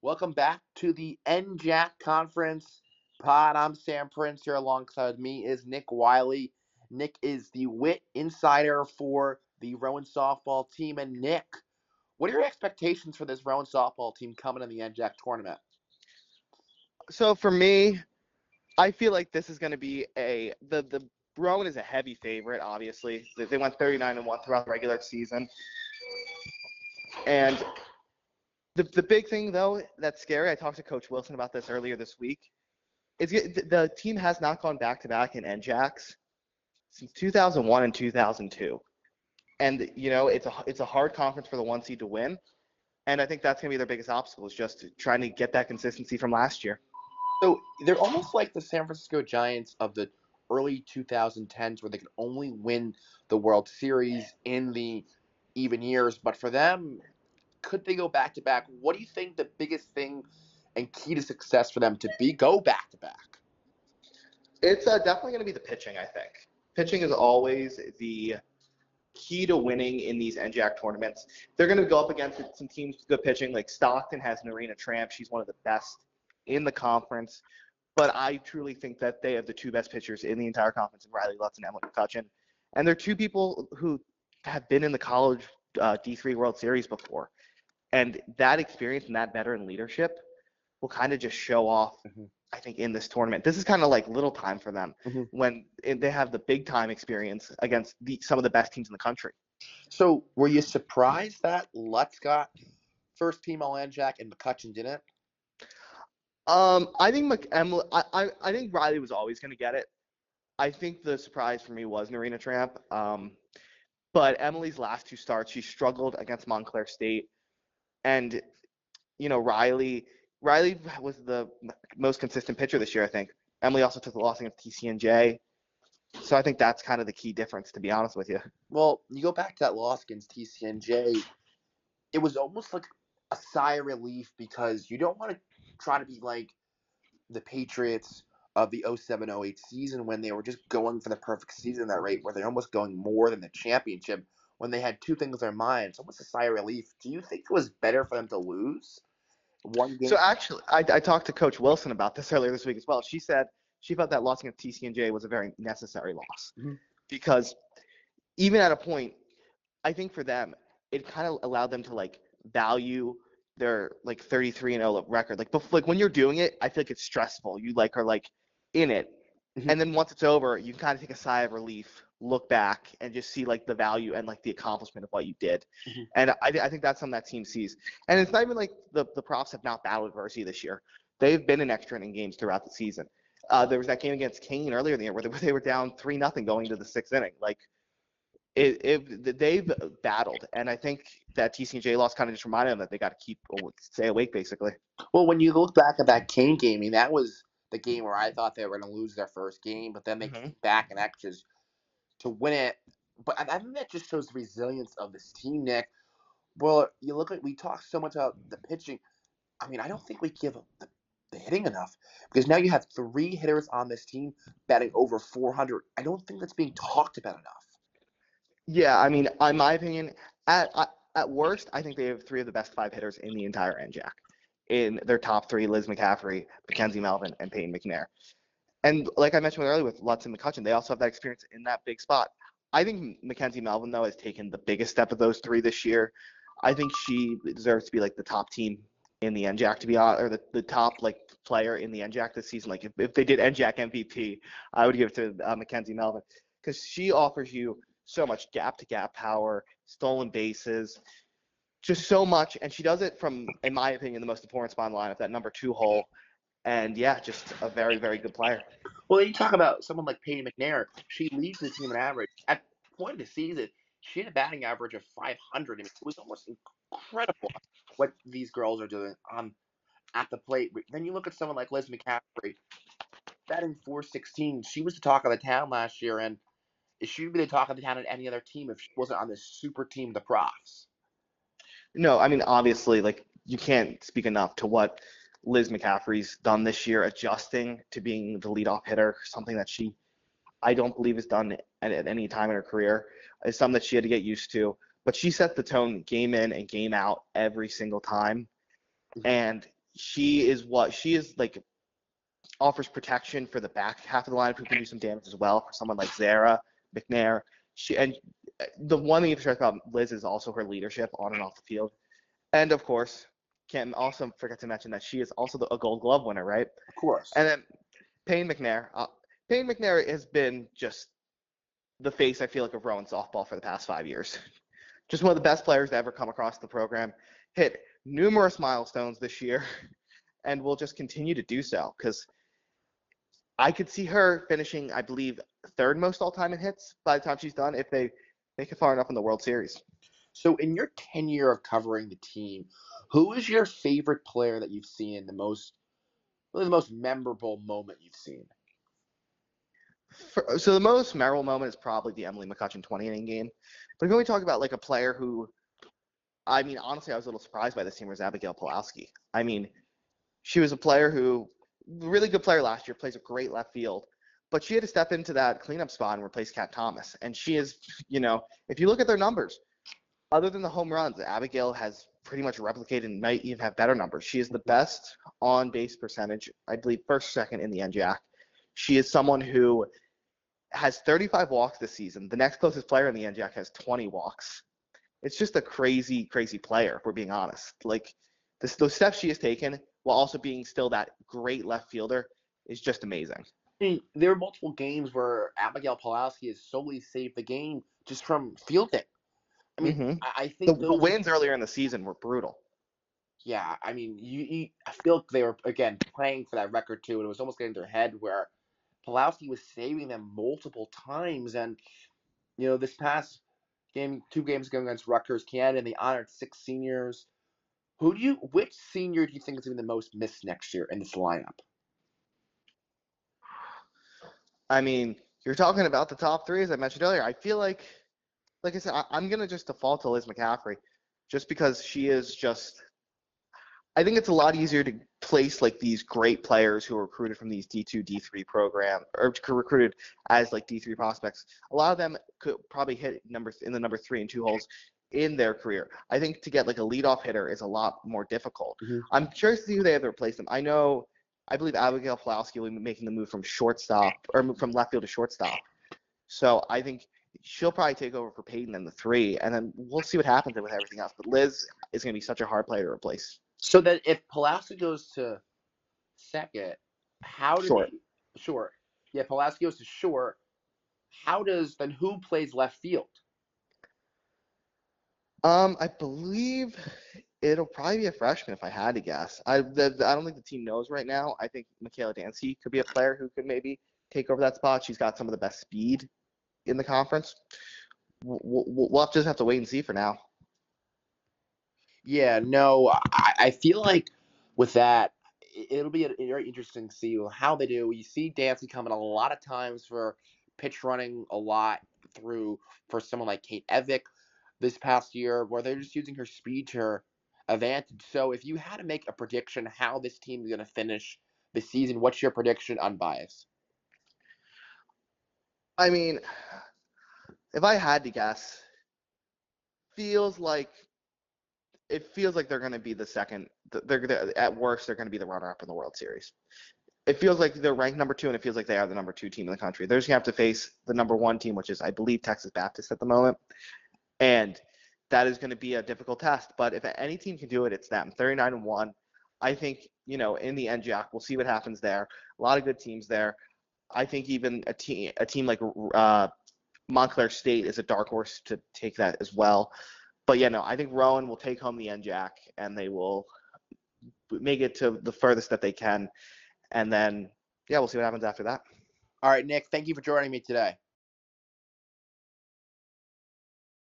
Welcome back to the NJAC Conference pod. I'm Sam Prince. Here alongside me is Nick Wiley. Nick is the Whit insider for the Rowan softball team. And Nick, what are your expectations for this Rowan softball team coming in the NJAC tournament? So for me, I feel like this is going to be the Rowan is a heavy favorite. Obviously, they went 39-1 throughout the regular season, and the big thing though that's scary. I talked to Coach Wilson about this earlier this week. The team has not gone back to back in NJACs since 2001 and 2002, and it's a hard conference for the one seed to win, and I think that's going to be their biggest obstacle is just trying to get that consistency from last year. So they're almost like the San Francisco Giants of the early 2010s, where they could only win the World Series in the even years. But for them, could they go back to back? What do you think the biggest thing and key to success for them to go back to back? It's definitely going to be the pitching, I think. Pitching is always the key to winning in these NJAC tournaments. They're going to go up against some teams with good pitching. Like Stockton has Narina Tramp. She's one of the best in the conference. But I truly think that they have the two best pitchers in the entire conference, Riley Lutz and Emily McCutcheon. And they're two people who have been in the college D3 World Series before. And that experience and that veteran leadership will kind of just show off, I think, in this tournament. This is kind of like little time for them when they have the big time experience against some of the best teams in the country. So were you surprised that Lutz got first team All NJAC and McCutcheon didn't? I think Riley was always going to get it. I think the surprise for me was Narina Tramp. But Emily's last two starts, she struggled against Montclair State. And, Riley was the most consistent pitcher this year, I think. Emily also took the loss against TCNJ. So I think that's kind of the key difference, to be honest with you. Well, you go back to that loss against TCNJ, it was almost like a sigh of relief because you don't want to try to be like the Patriots of the 07-08 season when they were just going for the perfect season at that rate, where they're almost going more than the championship when they had two things in their mind. It's almost a sigh of relief. Do you think it was better for them to lose one game? So actually, I talked to Coach Wilson about this earlier this week as well. She said she felt that loss against TCNJ was a very necessary loss because even at a point, I think for them, it kind of allowed them to value their 33-0 record. Like when you're doing it, I feel like it's stressful. You are in it. And then once it's over, you can kind of take a sigh of relief, look back, and just see the value and the accomplishment of what you did. And I think that's something that team sees. And it's not even like the Profs have not battled adversity this year. They've been in extra inning games throughout the season. There was that game against Kane earlier in the year where they were down 3-0 going into the sixth inning. They've battled, and I think that TCNJ loss kind of just reminded them that they got to stay awake, basically. Well, when you look back at that Kane game, I mean, that was the game where I thought they were going to lose their first game, but then they came back and actually to win it. But I think that just shows the resilience of this team, Nick. Well, you look at, we talk so much about the pitching. I mean, I don't think we give the hitting enough because now you have three hitters on this team batting over 400. I don't think that's being talked about enough. Yeah, I mean, in my opinion, at worst, I think they have three of the best five hitters in the entire NJAC. In their top three, Liz McCaffrey, Mackenzie Melvin, and Peyton McNair. And like I mentioned earlier with Lutz and McCutcheon, they also have that experience in that big spot. I think Mackenzie Melvin, though, has taken the biggest step of those three this year. I think she deserves to be the top team in the NJAC, to be honest, or the top player in the NJAC this season. If they did NJAC MVP, I would give it to Mackenzie Melvin because she offers you so much gap-to-gap power, stolen bases, just so much. And she does it from, in my opinion, the most important spot in the lineup, that number 2 hole. And, yeah, just a very, very good player. Well, you talk about someone like Peyton McNair. She leads the team in average. At the point of the season, she had a batting average of 500. I mean, it was almost incredible what these girls are doing at the plate. Then you look at someone like Liz McCaffrey, batting 416. She was the talk of the town last year, and she would be the talk of the town at any other team if she wasn't on this super team, the Profs. No, I mean, obviously, you can't speak enough to what Liz McCaffrey's done this year, adjusting to being the leadoff hitter, something that I don't believe has done at any time in her career. It's something that she had to get used to. But she set the tone game in and game out every single time. And she is like offers protection for the back half of the lineup who can do some damage as well for someone like Zara, McNair. The one thing you have to stress about Liz is also her leadership on and off the field. And of course, can't also forget to mention that she is also a Gold Glove winner, right? Of course. And then Payne McNair. Payne McNair has been just the face, I feel like, of Rowan softball for the past 5 years. Just one of the best players to ever come across the program. Hit numerous milestones this year, and will just continue to do so because I could see her finishing, I believe, third most all-time in hits by the time she's done if they make it far enough in the World Series. So, in your tenure of covering the team, who is your favorite player that you've seen really the most memorable moment you've seen? So the most memorable moment is probably the Emily McCutcheon 20-inning game. But when we talk about like a player who, I mean, honestly, I was a little surprised by this team was Abigail Pulaski. I mean, she was a player who, really good player last year, plays a great left field, but she had to step into that cleanup spot and replace Kat Thomas. And she is, if you look at their numbers, other than the home runs, Abigail has pretty much replicated and might even have better numbers. She is the best on base percentage, I believe, first, second in the NJAC. She is someone who has 35 walks this season. The next closest player in the NJAC has 20 walks. It's just a crazy, crazy player, if we're being honest. Like, those steps she has taken while also being still that great left fielder is just amazing. I mean, there are multiple games where Abigail Pulaski has solely saved the game just from fielding. I mean, Mm-hmm. I The think those. wins earlier in the season were brutal. Yeah, I mean, I feel like they were again playing for that record too, and it was almost getting to their head where Pulowski was saving them multiple times, and this past game, 2 games ago against Rutgers, Canada, and they honored 6 seniors. Which senior do you think is going to be the most missed next year in this lineup? I mean, you're talking about the top three, as I mentioned earlier. I feel like I said, I'm going to just default to Liz McCaffrey just because she is just – I think it's a lot easier to place like these great players who are recruited from these D2, D3 program or recruited as like D3 prospects. A lot of them could probably hit in the number 3 and 2 holes in their career. I think to get like a leadoff hitter is a lot more difficult. Mm-hmm. I'm curious to see who they have to replace them. I believe Abigail Pulowski will be making the move from shortstop or from left field to shortstop. So I think she'll probably take over for Peyton in the 3, and then we'll see what happens with everything else. But Liz is going to be such a hard player to replace. So that if Pulaski goes to second, how do Short. they? Short. Yeah, Pulaski goes to short. Who plays left field? I believe it'll probably be a freshman if I had to guess. I don't think the team knows right now. I think Michaela Dancy could be a player who could maybe take over that spot. She's got some of the best speed in the conference. We'll just have to wait and see for now. Yeah, no, I feel like with that, it'll be very interesting to see how they do. You see Dancy coming a lot of times for pitch running a lot for someone like Kate Evick this past year, where they're just using her speed to her advantage. So if you had to make a prediction how this team is going to finish the season, what's your prediction unbiased? I mean, if I had to guess, it feels like they're going to be the second. At worst, they're going to be the runner-up in the World Series. It feels like they're ranked number 2, and it feels like they are the number 2 team in the country. They're just going to have to face the number 1 team, which is, I believe, Texas Baptist at the moment. And that is going to be a difficult test. But if any team can do it, it's them. 39-1. I think, in the NJAC, we'll see what happens there. A lot of good teams there. I think even a team like Montclair State is a dark horse to take that as well. But I think Rowan will take home the NJAC, and they will make it to the furthest that they can. And then, we'll see what happens after that. All right, Nick, thank you for joining me today.